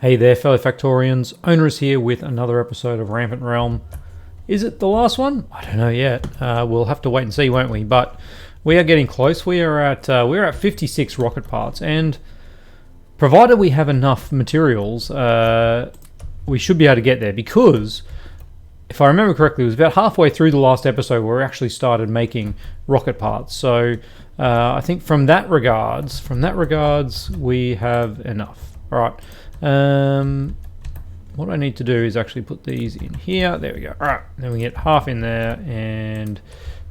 Hey there, fellow Factorians. Owners here with another episode of Rampant Realm. Is it the last one? I don't know yet. We'll have to wait and see, won't we? But we are getting close. We're at 56 rocket parts, and provided we have enough materials, we should be able to get there. Because if I remember correctly, it was about halfway through the last episode where we actually started making rocket parts. So I think from that regards, we have enough. All right. What I need to do is actually put these in here. There we go. All right, then we get half in there, and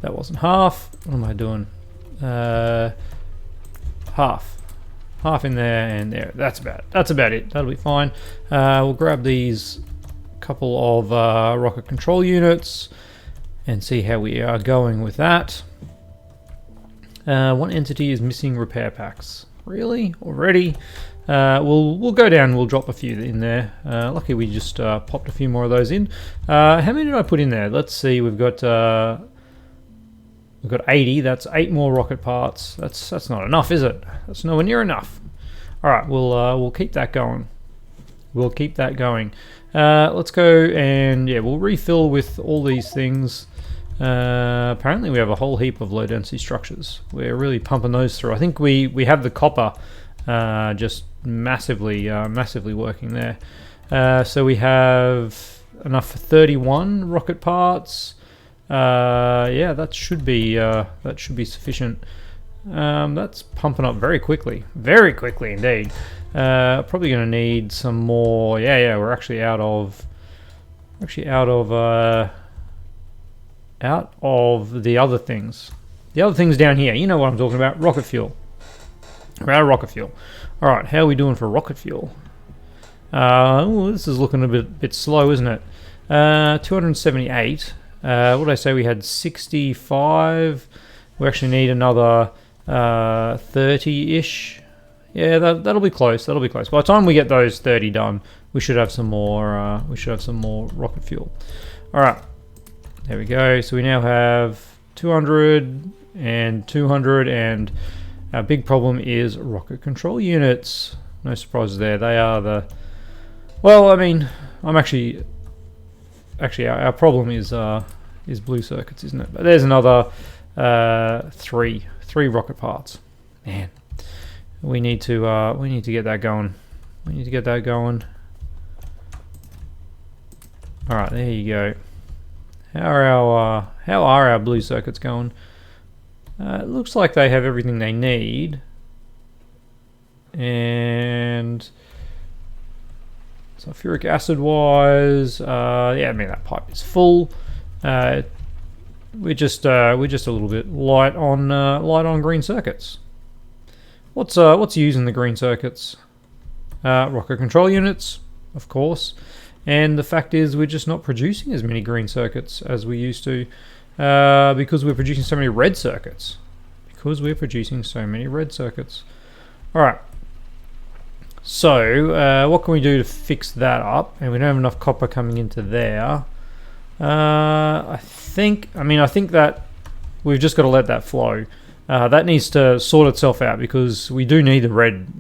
that wasn't half. What am I doing? Half in there, and there. That's about it. That'll be fine. We'll grab these couple of rocket control units and see how we are going with that. One entity is missing repair packs. Really? Already? We'll go down. We'll drop a few in there. Lucky we just popped a few more of those in. How many did I put in there? Let's see. We've got 80. That's 8 more rocket parts. That's not enough, is it? That's nowhere near enough. All right. We'll keep that going. Let's go and we'll refill with all these things. Apparently we have a whole heap of low density structures. We're really pumping those through. I think we have the copper just massively working there. So we have enough for 31 rocket parts. That should be sufficient. That's pumping up very quickly indeed. Probably going to need some more. We're actually out of the other things. The other things down here. You know what I'm talking about? Rocket fuel. We're out of rocket fuel. All right, how are we doing for rocket fuel? This is looking a bit slow, isn't it? 278. What did I say? We had 65. We actually need another 30-ish. Yeah, that'll be close. By the time we get those 30 done, we should have some more. Rocket fuel. All right, there we go. So we now have 200 and 200 and. Our big problem is rocket control units. No surprises there. They are the... Well, I mean, I'm actually our problem is blue circuits, isn't it? But there's another three rocket parts. Man, we need to get that going. All right, there you go. How are our blue circuits going? It looks like they have everything they need, and sulfuric acid wise, that pipe is full. We're just a little bit light on green circuits. What's using the green circuits? Rocket control units, of course, and the fact is we're just not producing as many green circuits as we used to. Because we're producing so many red circuits. Alright. So, what can we do to fix that up? And we don't have enough copper coming into there. I think that we've just got to let that flow. That needs to sort itself out because we do need the red,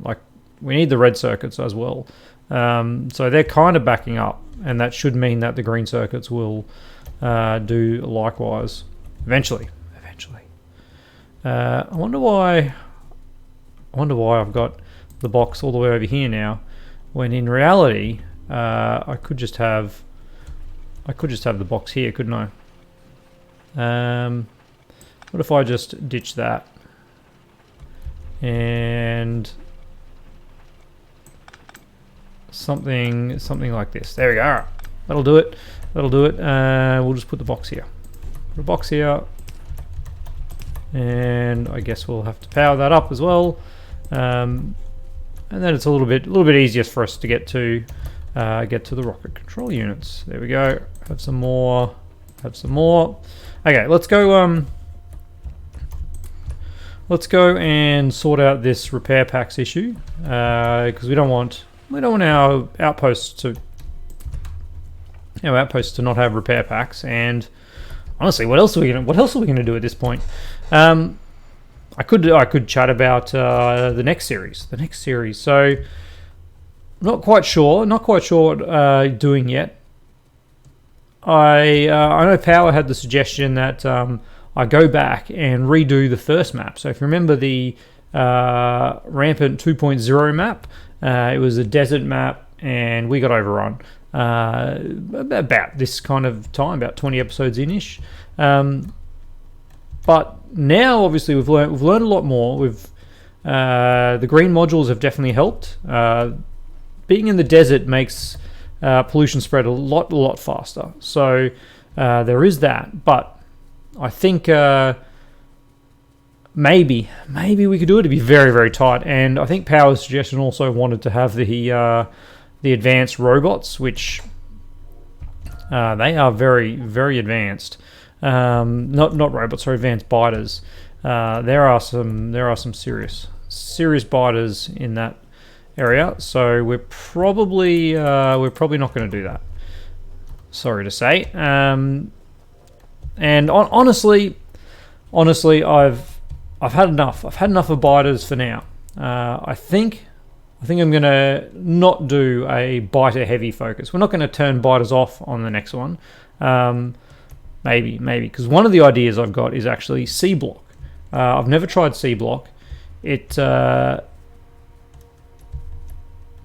we need the red circuits as well. So they're kind of backing up, and that should mean that the green circuits will do likewise eventually. I wonder why I've got the box all the way over here now, when in reality I could just have the box here, couldn't I? What if I just ditch that and something like this? There we go. All right. That'll do it. We'll just put the box here. And I guess we'll have to power that up as well. And then it's a little bit easier for us to get to the rocket control units. There we go. Have some more. Okay, let's go. Let's go and sort out this repair packs issue because we don't want our outposts to not have repair packs. And honestly, what else are we gonna do at this point? I could chat about the next series. So Not quite sure what doing yet. I know Power had the suggestion that I go back and redo the first map. So if you remember the Rampant 2.0 map, it was a desert map and we got overrun about this kind of time, about 20 episodes in-ish. But now obviously we've learned a lot more. The green modules have definitely helped. Being in the desert makes pollution spread a lot faster. So there is that. But I think maybe we could do it to be very, very tight. And I think Power's suggestion also wanted to have the advanced robots, which they are very, very advanced. Not robots, or advanced biters. There are some serious biters in that area. So we're probably not going to do that. Sorry to say. And honestly, I've had enough. I've had enough of biters for now. I think I'm gonna not do a biter heavy focus. We're not going to turn biters off on the next one. Maybe because one of the ideas I've got is actually C block. I've never tried C block.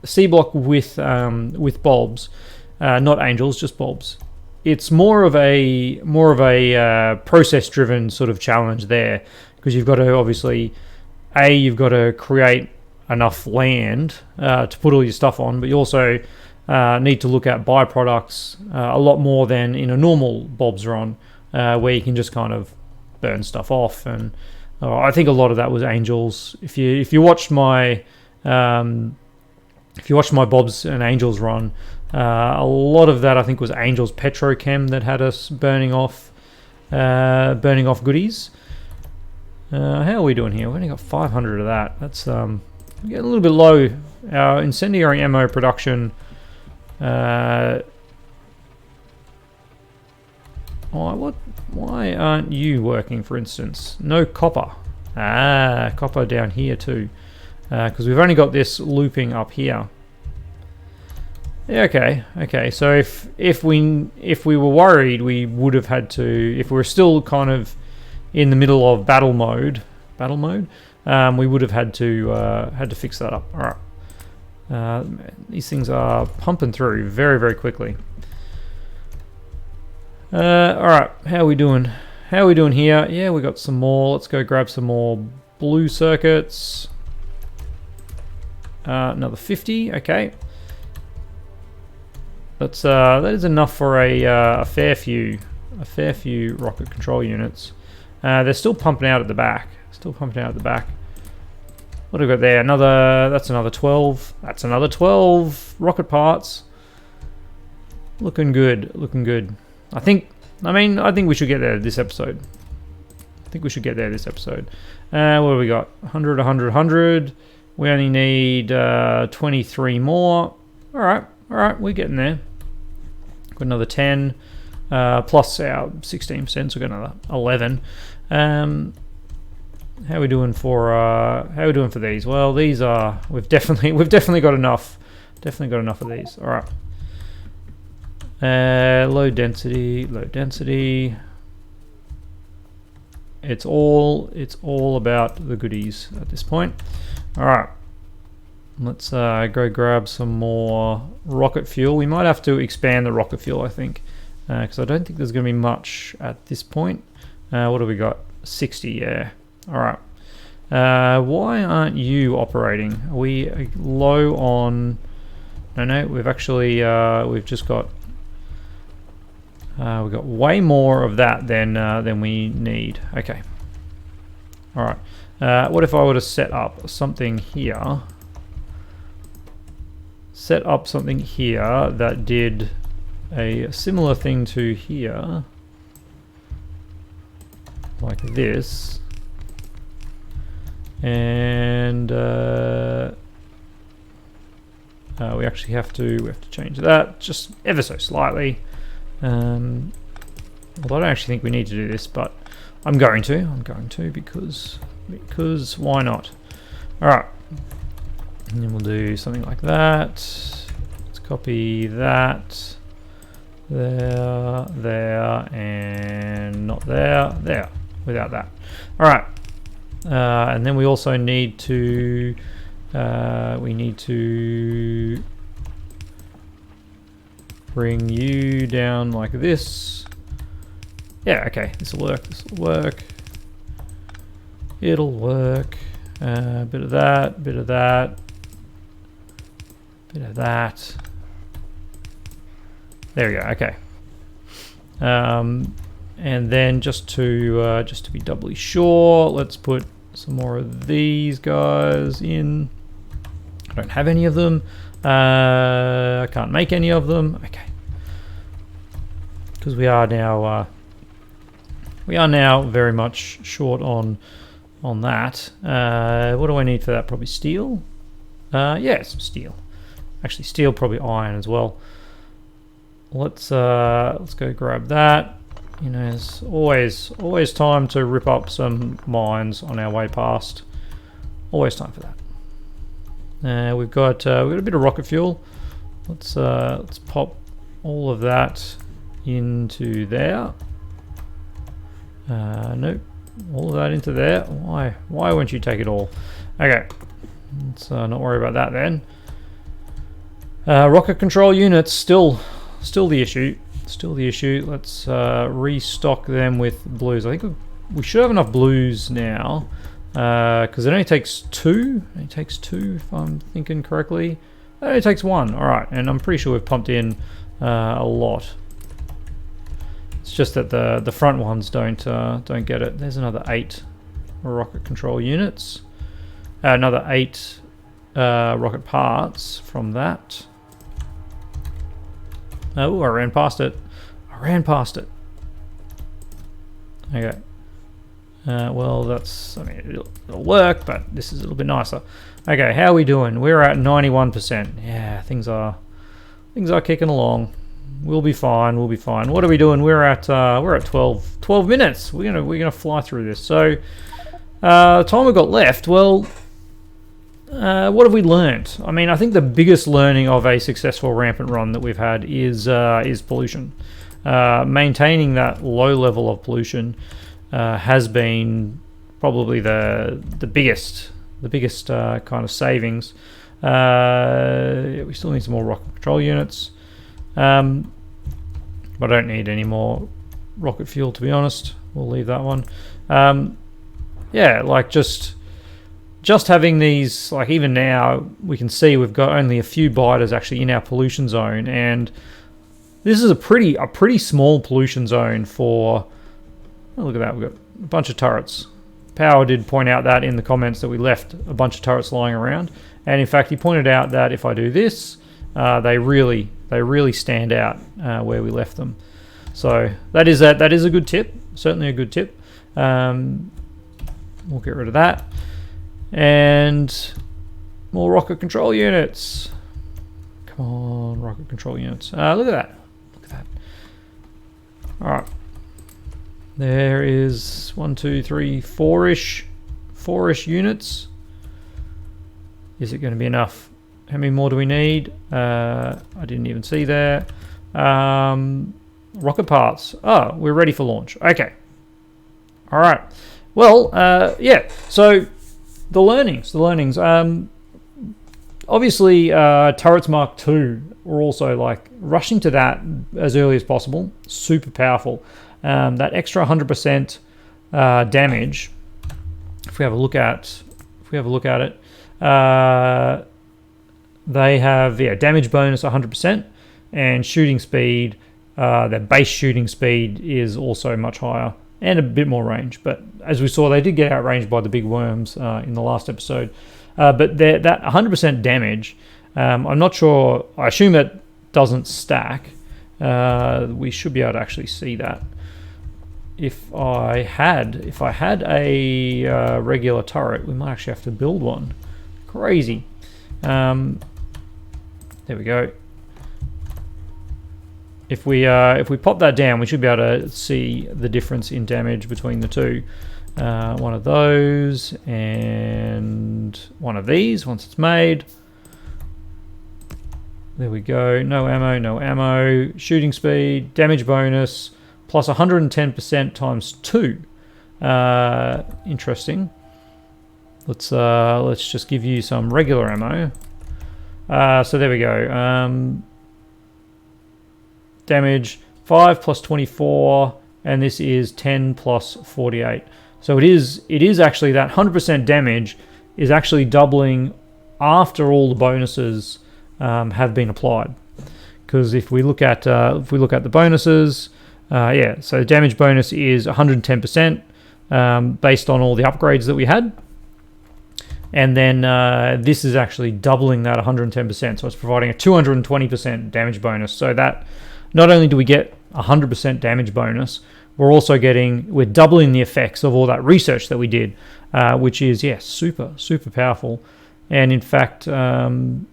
C block with bulbs, not angels, just bulbs. It's more of a process-driven sort of challenge there, because you've got to obviously, you've got to create enough land to put all your stuff on, but you also need to look at byproducts a lot more than in a normal bulbs run, where you can just kind of burn stuff off. And I think a lot of that was angels. If you watched my Bobs and Angels run, a lot of that I think was Angels Petrochem that had us burning off goodies. How are we doing here? We've only got 500 of that. That's getting a little bit low. Our incendiary ammo production. Why aren't you working, for instance? No copper. Copper down here too. Because we've only got this looping up here. Yeah, okay. So if we were worried, we would have had to. If we were still kind of in the middle of battle mode, we would have had to fix that up. All right. These things are pumping through very, very quickly. All right. How are we doing? Here? Yeah, we got some more. Let's go grab some more blue circuits. Another 50. Okay. That is enough for a fair few rocket control units. They're still pumping out at the back. What have we got there? That's another 12. That's another 12 rocket parts. Looking good. I think we should get there this episode. What do we got? 100, 100, 100. We only need 23 more. All right, we're getting there. Got another 10, plus our 16%, so we've got another 11. How are we doing for these? Well, these are we've definitely got enough. Definitely got enough of these. All right. Low density. It's all about the goodies at this point. All right. Let's go grab some more rocket fuel. We might have to expand the rocket fuel, I think, because I don't think there's going to be much at this point. What have we got? 60, yeah. All right. Why aren't you operating? Are we low on... No, we've actually... we've just got... we've got way more of that than we need. Okay. All right. What if I were to set up something here? That did a similar thing to here, like this, and we actually have to change that just ever so slightly. Although I don't actually think we need to do this, but I'm going to because why not? All right. And then we'll do something like that. Let's copy that. There, and not there, without that. All right. And then we also need to, bring you down like this. Yeah, okay, this will work, It'll work. Bit of that, bit of that, bit of that. There we go, okay. And then just to be doubly sure, let's put some more of these guys in. I don't have any of them. I can't make any of them. Okay. Because we are now very much short on that. What do I need for that? Probably steel. Yeah, some steel. Actually, steel, probably iron as well. Let's go grab that. You know, there's always time to rip up some mines on our way past. Always time for that. We've got a bit of rocket fuel. Let's pop all of that into there. Nope, all of that into there. Why won't you take it all? Okay, let's not worry about that then. Rocket control units still the issue. Still the issue. Let's restock them with blues. I think we should have enough blues now, because it only takes two. It only takes two, if I'm thinking correctly. It only takes one. All right, and I'm pretty sure we've pumped in a lot. It's just that the front ones don't get it. There's another 8 rocket control units. Another 8 rocket parts from that. Oh, I ran past it. Okay. Well, that's, I mean, it'll work, but this is a little bit nicer. Okay, how are we doing? We're at 91%. Yeah, things are kicking along. We'll be fine. What are we doing? We're at 12 minutes. We're gonna fly through this. So, the time we've got left. Well, what have we learned? I mean, I think the biggest learning of a successful rampant run that we've had is pollution. Maintaining that low level of pollution has been probably the biggest kind of savings. We still need some more rocket control units, but I don't need any more rocket fuel, to be honest. We'll leave that one. Yeah, like just having these, like even now we can see we've got only a few biters actually in our pollution zone, and this is a pretty small pollution zone for, oh, look at that, we've got a bunch of turrets. Power did point out that in the comments that we left a bunch of turrets lying around, and in fact he pointed out that if I do this, they really stand out where we left them. So that is a good tip, certainly a good tip. We'll get rid of that. And more rocket control units. Come on, rocket control units. Look at that. All right. There is 1, 2, 3, 4-ish units. Is it going to be enough? How many more do we need? I didn't even see there. Rocket parts. Oh, we're ready for launch. Okay. All right. Well, yeah. So the learnings. Obviously, turrets Mark II were also like rushing to that as early as possible. Super powerful. That extra 100% damage. If we have a look at it, they have damage bonus 100% and shooting speed. Their base shooting speed is also much higher and a bit more range. But as we saw, they did get outranged by the big worms in the last episode. But that 100% damage, I'm not sure. I assume that doesn't stack. We should be able to actually see that. If I had a regular turret, we might actually have to build one. Crazy. There we go. If we pop that down, we should be able to see the difference in damage between the two. One of those and one of these once it's made. There we go. No ammo, no ammo. Shooting speed, damage bonus, plus 110% times 2. Interesting. Let's just give you some regular ammo. So there we go. Damage 5 plus 24, and this is 10 plus 48. So it is actually that 100% damage is actually doubling after all the bonuses have been applied. Because if we look at the bonuses, yeah, so damage bonus is 110% based on all the upgrades that we had. And then this is actually doubling that 110%. So it's providing a 220% damage bonus. So that not only do we get 100% damage bonus, we're doubling the effects of all that research that we did, which is, yeah, super, super powerful. And in fact, no,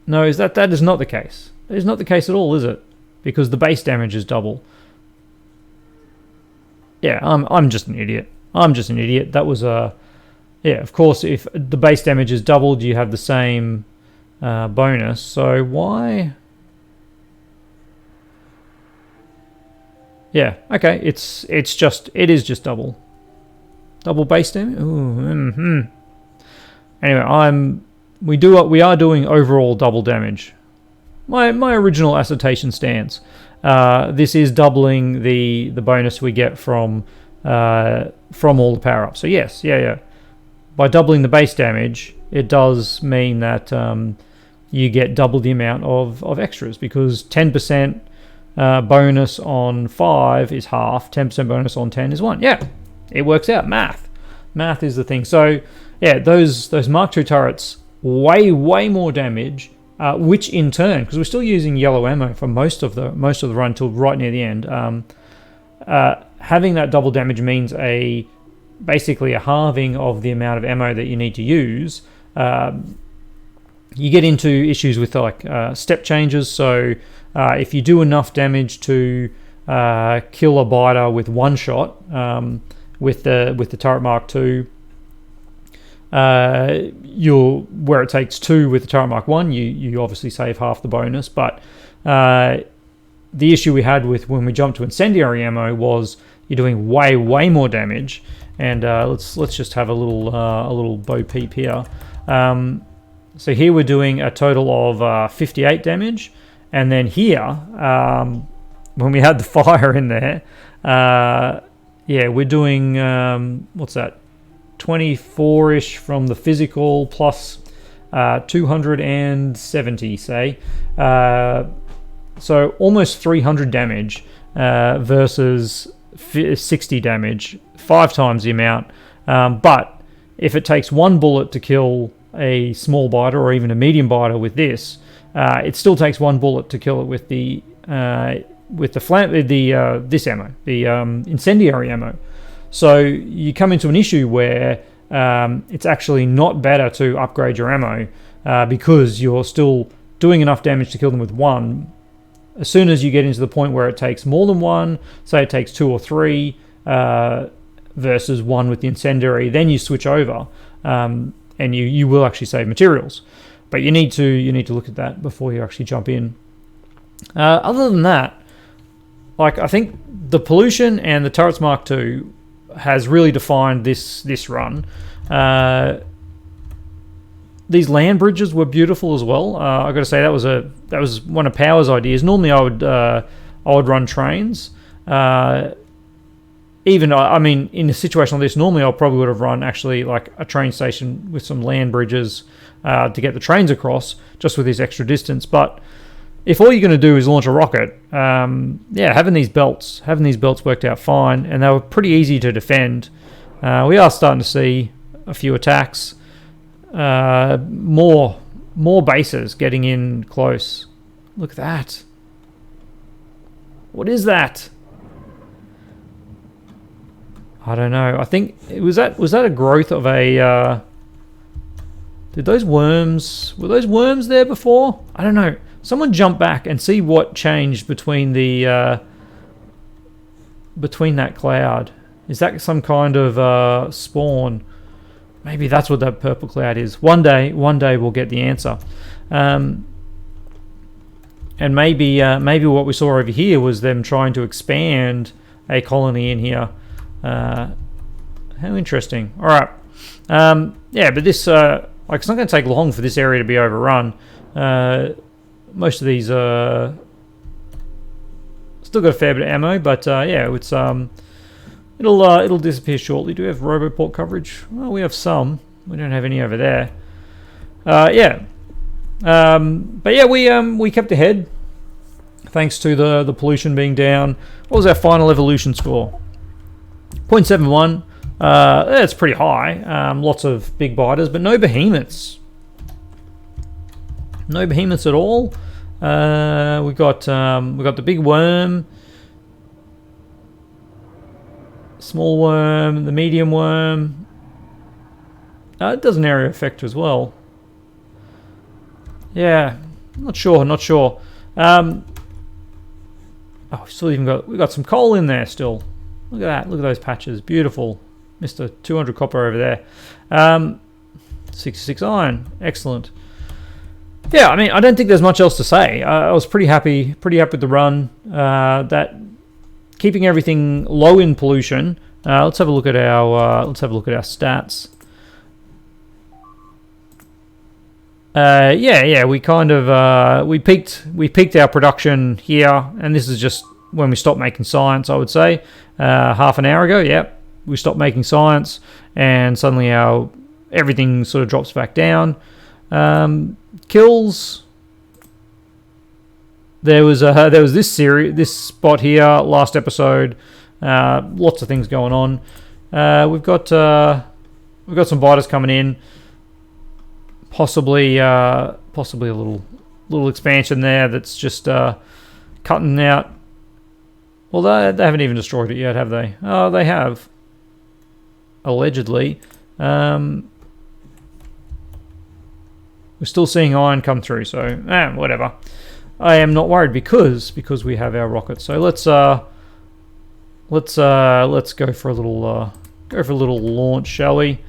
that is not the case. That is not the case at all, is it? Because the base damage is double. Yeah, I'm just an idiot. I'm just an idiot. That was yeah, of course, if the base damage is doubled, you have the same bonus. So why? Yeah, okay. It is just double base damage. Ooh, Anyway, we are doing overall double damage. My original assertion stands. This is doubling the bonus we get from all the power-ups. So yes, yeah. By doubling the base damage, it does mean that you get double the amount of extras, because 10% bonus on 5 is half, 10% bonus on 10 is 1. Yeah, it works out. Math is the thing. So yeah, those Mark II turrets, way more damage, which in turn, because we're still using yellow ammo for most of the run till right near the end, having that double damage means basically a halving of the amount of ammo that you need to use. You get into issues with like step changes. So if you do enough damage to kill a biter with one shot with the turret Mark II, where it takes 2 with the turret Mark 1, you obviously save half the bonus. But the issue we had with when we jumped to incendiary ammo was you're doing way more damage. And let's just have a little bo peep here. So here we're doing a total of 58 damage, and then here when we had the fire in there, yeah, we're doing what's that? 24-ish from the physical plus 270, say. So almost 300 damage versus 60 damage, 5 times the amount. But if it takes 1 bullet to kill a small biter or even a medium biter with this, it still takes 1 bullet to kill it with the this ammo, the incendiary ammo. So you come into an issue where it's actually not better to upgrade your ammo because you're still doing enough damage to kill them with 1. As soon as you get into the point where it takes more than 1, say it takes 2 or 3 versus 1 with the incendiary, then you switch over and you will actually save materials. But you need to look at that before you actually jump in. Other than that, like, I think the pollution and the turrets Mark II has really defined this run. These land bridges were beautiful as well. I got to say that was one of Power's ideas. Normally I would run trains. I mean, in a situation like this, normally I probably would have run actually like a train station with some land bridges to get the trains across, just with this extra distance. But if all you're going to do is launch a rocket, yeah, having these belts worked out fine, and they were pretty easy to defend. We are starting to see a few attacks, more bases getting in close. Look at that. What is that? I don't know. I think was that a growth of a. Were those worms there before? I don't know. Someone jump back and see what changed between the between that cloud. Is that some kind of spawn? Maybe that's what that purple cloud is. One day we'll get the answer. And maybe what we saw over here was them trying to expand a colony in here. How interesting. All right. Yeah, but this like it's not going to take long for this area to be overrun. Most of these still got a fair bit of ammo, but yeah, it's it'll disappear shortly. Do we have Roboport coverage? Well, we have some. We don't have any over there. Yeah. But yeah, we kept ahead thanks to the pollution being down. What was our final evolution score? 0.71. It's pretty high. Lots of big biters, but no behemoths. No behemoths at all. We got the big worm, small worm, the medium worm. It does an area effect as well. Yeah, not sure. Oh, we got some coal in there still. Look at that. Look at those patches. Beautiful. Mr. 200 copper over there. 66 iron. Excellent. Yeah, I mean, I don't think there's much else to say. I was pretty happy with the run. That keeping everything low in pollution. Let's have a look at our stats. Yeah, we kind of we peaked our production here, and this is just when we stopped making science, I would say, half an hour ago. Yep, we stopped making science, and suddenly everything sort of drops back down. Kills. There was this spot here last episode. Lots of things going on. We've got some biters coming in. Possibly a little expansion there that's just cutting out. Well, they haven't even destroyed it yet, have they? Oh, they have. Allegedly. We're still seeing iron come through, so whatever. I am not worried because we have our rockets. So let's go for a little launch, shall we?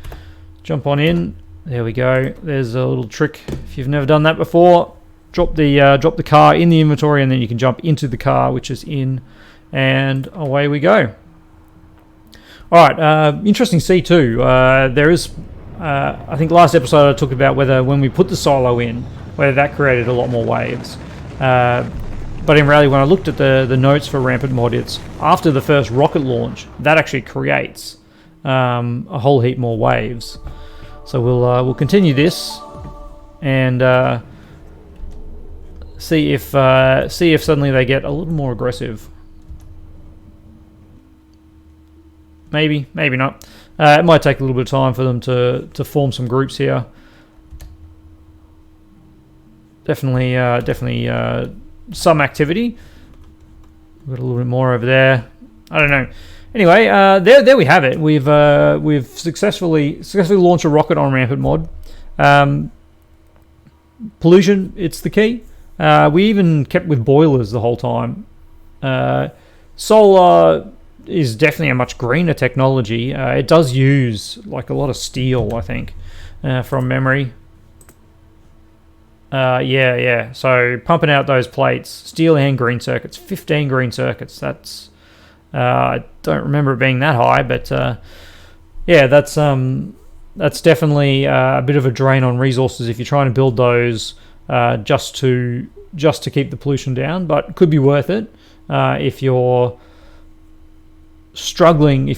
Jump on in. There we go. There's a little trick. If you've never done that before, drop the car in the inventory, and then you can jump into the car, which is in, and away we go. All right. Interesting to see too. There is. I think last episode I talked about whether when we put the silo in, whether that created a lot more waves. But in reality, when I looked at the notes for Rampant Mod, it's after the first rocket launch that actually creates a whole heap more waves. So we'll continue this and see if suddenly they get a little more aggressive. Maybe not. It might take a little bit of time for them to form some groups here. Definitely some activity. We've got a little bit more over there. I don't know. Anyway, there we have it. We've successfully launched a rocket on Rampant Mod. Pollution, it's the key. We even kept with boilers the whole time. Solar is definitely a much greener technology. It does use like a lot of steel, I think, from memory. Yeah. So pumping out those plates, steel and green circuits, 15 green circuits. That's I don't remember it being that high, but yeah, that's definitely a bit of a drain on resources if you're trying to build those just to keep the pollution down. But it could be worth it if you're struggling,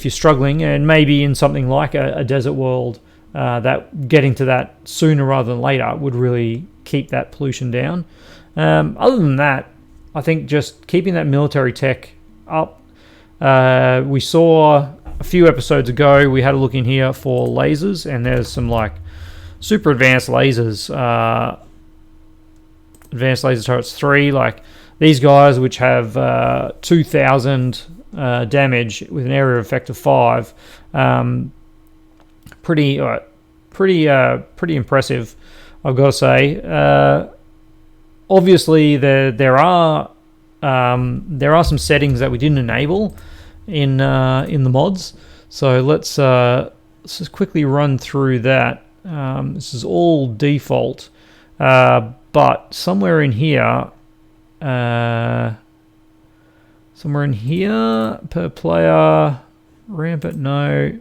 and maybe in something like a desert world, that getting to that sooner rather than later would really keep that pollution down. Other than that, I think just keeping that military tech up. We saw a few episodes ago, we had a look in here for lasers, and there's some like super advanced lasers, advanced laser turrets 3, like these guys, which have 2,000 damage with an area effect of 5. Pretty impressive, I've got to say. Obviously, there are some settings that we didn't enable in the mods. So let's let's just quickly run through that. This is all default, but somewhere in here per player, rampant, no.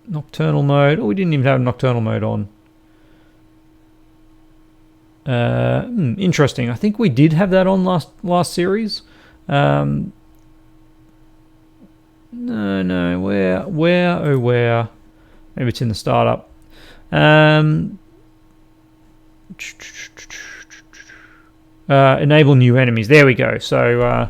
Nocturnal mode. Oh, we didn't even have nocturnal mode on. Interesting. I think we did have that on last series. No. Where? Maybe it's in the startup. Enable new enemies. There we go. So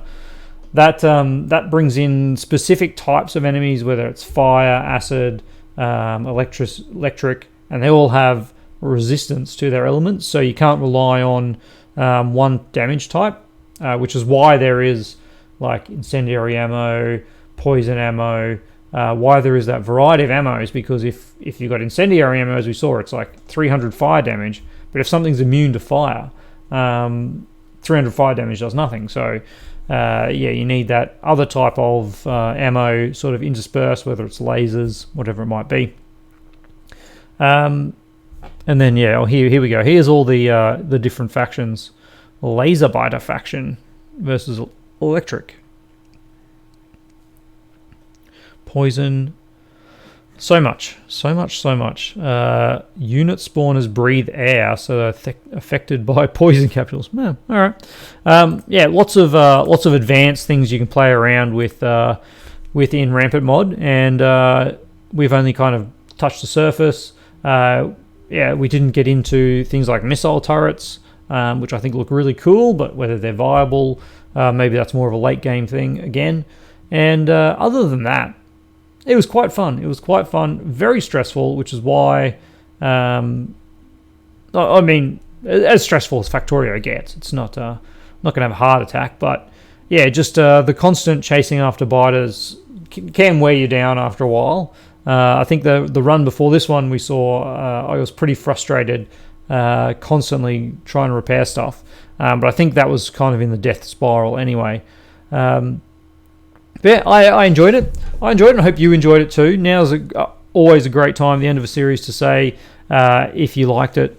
that brings in specific types of enemies, whether it's fire, acid, electric, and they all have resistance to their elements. So you can't rely on one damage type, which is why there is like incendiary ammo, poison ammo. Why there is that variety of ammo is because if you've got incendiary ammo, as we saw, it's like 300 fire damage. But if something's immune to fire, 300 fire damage does nothing. So you need that other type of ammo sort of interspersed, whether it's lasers, whatever it might be. And then here we go. Here's all the different factions. Laser biter faction versus electric. Poison. So much. Unit spawners breathe air, so they're affected by poison capsules. All right. Lots of advanced things you can play around with within Rampant Mod, and we've only kind of touched the surface. We didn't get into things like missile turrets, which I think look really cool, but whether they're viable, maybe that's more of a late game thing again. And other than that, it was quite fun. Very stressful, which is why, as stressful as Factorio gets. It's not going to have a heart attack, but just the constant chasing after biters can wear you down after a while. I think the run before this one we saw, I was pretty frustrated, constantly trying to repair stuff. But I think that was kind of in the death spiral anyway. I enjoyed it. And I hope you enjoyed it too. Now's always a great time at the end of a series to say, if you liked it,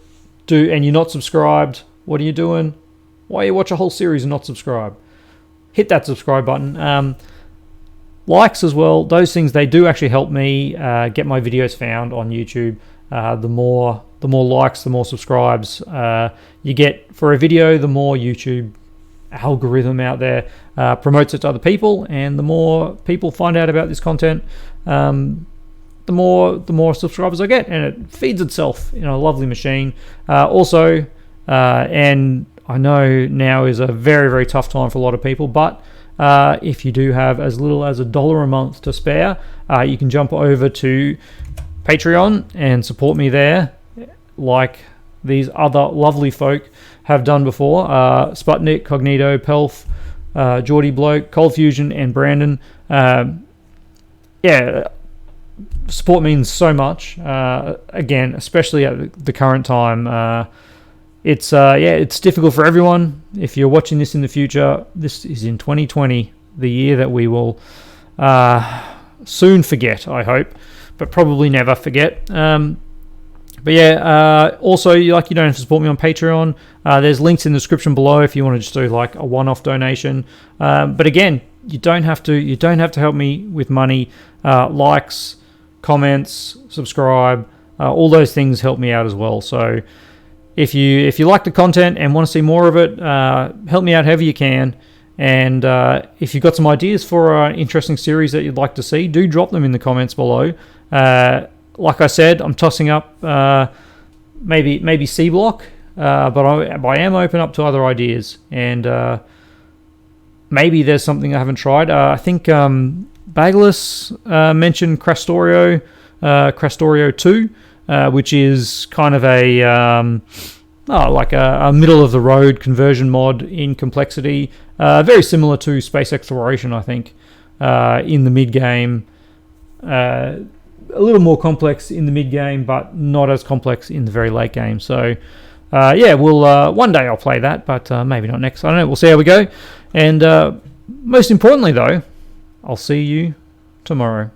and you're not subscribed, what are you doing? Why you watch a whole series and not subscribe? Hit that subscribe button. Likes as well. Those things, they do actually help me get my videos found on YouTube. The more likes, the more subscribes you get for a video, the more YouTube algorithm out there promotes it to other people, and the more people find out about this content, the more subscribers I get, and it feeds itself in a lovely machine. And I know now is a very, very tough time for a lot of people, but if you do have as little as $1 a month to spare, you can jump over to Patreon and support me there, like these other lovely folk have done before. Sputnik, Cognito, Pelf, Geordie Bloke, Cold Fusion, and Brandon. Support means so much. Again, especially at the current time. It's difficult for everyone. If you're watching this in the future, this is in 2020, the year that we will soon forget, I hope, but probably never forget. Also, you don't have to support me on Patreon. There's links in the description below if you want to just do like a one-off donation. But again, you don't have to help me with money. Likes, comments, subscribe, all those things help me out as well. So if you like the content and want to see more of it, help me out however you can. And if you've got some ideas for an interesting series that you'd like to see, do drop them in the comments below. Like I said, I'm tossing up maybe C block, but I am open up to other ideas, and maybe there's something I haven't tried. I think Bagless mentioned Crastorio 2, which is kind of a middle of the road conversion mod in complexity, very similar to space exploration, I think, in the mid game. A little more complex in the mid game, but not as complex in the very late game. So, we'll one day I'll play that, but maybe not next. I don't know. We'll see how we go. And most importantly, though, I'll see you tomorrow.